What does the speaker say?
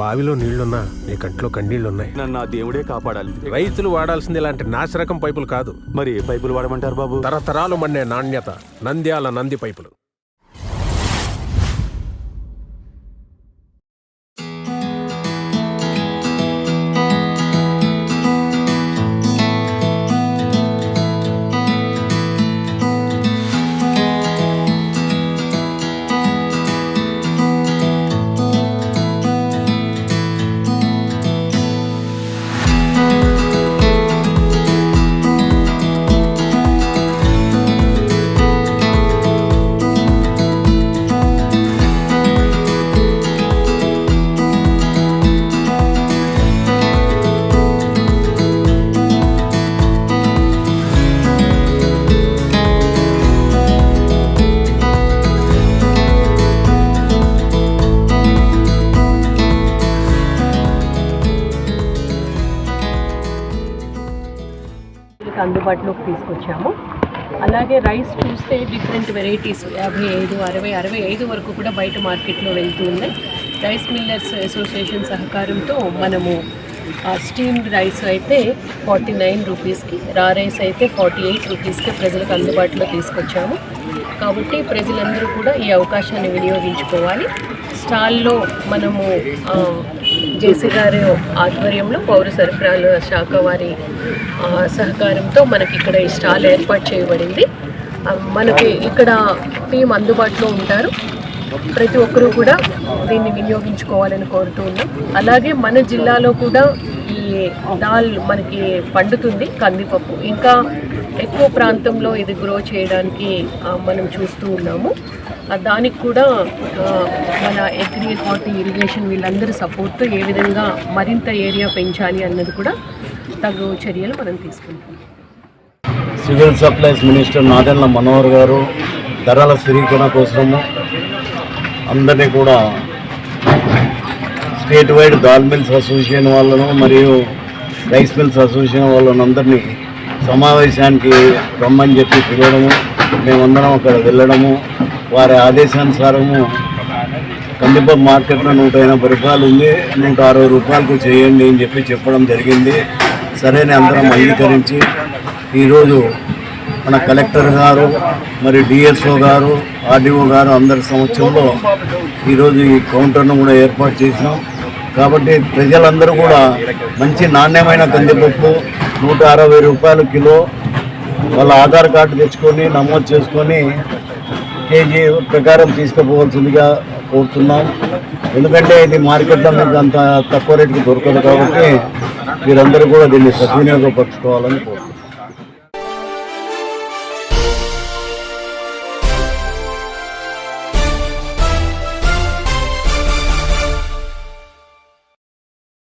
బావిలో నీళ్లున్నా నీ కంట్లో కన్నీళ్లున్నాయి. నన్ను ఆ దేవుడే కాపాడాలి. రైతులు వాడాల్సింది ఇలాంటి నాసిరకం పైపులు కాదు. మరి ఏ పైపులు వాడమంటారు బాబు? తరతరాలు మన్నే నాణ్యత నంద్యాల నంది పైపులు. అందుబాటులోకి తీసుకొచ్చాము. అలాగే రైస్ చూస్తే డిఫరెంట్ వెరైటీస్ 55, 60, 65 వరకు కూడా బయట మార్కెట్లో వెళ్తూ ఉన్నాయి. రైస్ మిల్లర్స్ అసోసియేషన్ సహకారంతో మనము స్టీమ్డ్ రైస్ అయితే 49 రూపీస్కి, రా రైస్ అయితే 48 రూపీస్కి ప్రజలకు అందుబాటులో తీసుకొచ్చాము. కాబట్టి ప్రజలందరూ కూడా ఈ అవకాశాన్ని వినియోగించుకోవాలి. స్టాల్లో మనము జేసీ గారి ఆధ్వర్యంలో పౌర సరఫరాల శాఖ వారి సహకారంతో మనకి ఇక్కడ ఈ స్టాల్ ఏర్పాటు చేయబడింది. మనకి ఇక్కడ టీం అందుబాటులో ఉంటారు. ప్రతి ఒక్కరూ కూడా దీన్ని వినియోగించుకోవాలని కోరుతూ ఉన్నాం. అలాగే మన జిల్లాలో కూడా ఈ దాల్ మనకి పండుతుంది, కందిపప్పు. ఇంకా ఎక్కువ ప్రాంతంలో ఇది గ్రో చేయడానికి మనం చూస్తూ ఉన్నాము. దానికి కూడా మన అగ్రి, హార్టీ, ఇరిగేషన్ వీళ్ళందరి సపోర్ట్తో ఏ విధంగా మరింత ఏరియా పెంచాలి అన్నది కూడా తగు చర్యలు మనం తీసుకుంటాం. Civil supplies minister Nadendla Manohar గారు ధరల స్థిరీకరణ కోసము అందరినీ కూడా state wide dal mills association వాళ్ళను మరియు రైస్ మిల్స్ అసోసియేషన్ వాళ్ళను అందరినీ సమావేశానికి రమ్మని చెప్పి పిలవడము, మేమందరం అక్కడ వెళ్ళడము, వారి ఆదేశానుసారము కందిపప్పు మార్కెట్లో 180 రూపాయలు ఉంది, 160 రూపాయలకు చేయండి అని చెప్పి చెప్పడం జరిగింది. సరైన అందరం అంగీకరించి ఈరోజు మన కలెక్టర్ గారు మరియు డిఎస్ఓ గారు, ఆర్డీఓ గారు అందరి సమక్షంలో ఈరోజు ఈ కౌంటర్ను కూడా ఏర్పాటు చేసినాం. కాబట్టి ప్రజలందరూ కూడా మంచి నాణ్యమైన కందిపప్పు 160 రూపాయల కిలో వాళ్ళ ఆధార్ కార్డు తెచ్చుకొని నమోదు చేసుకొని కేజీ ప్రకారం తీసుకుపోవాల్సిందిగా కోరుతున్నాం. ఎందుకంటే ఇది మార్కెట్లో మీకు అంత తక్కువ రేటుకి దొరకదు. కాబట్టి మీరందరూ కూడా దీన్ని సద్వినియోగపరచుకోవాలని కోరుతున్నాం.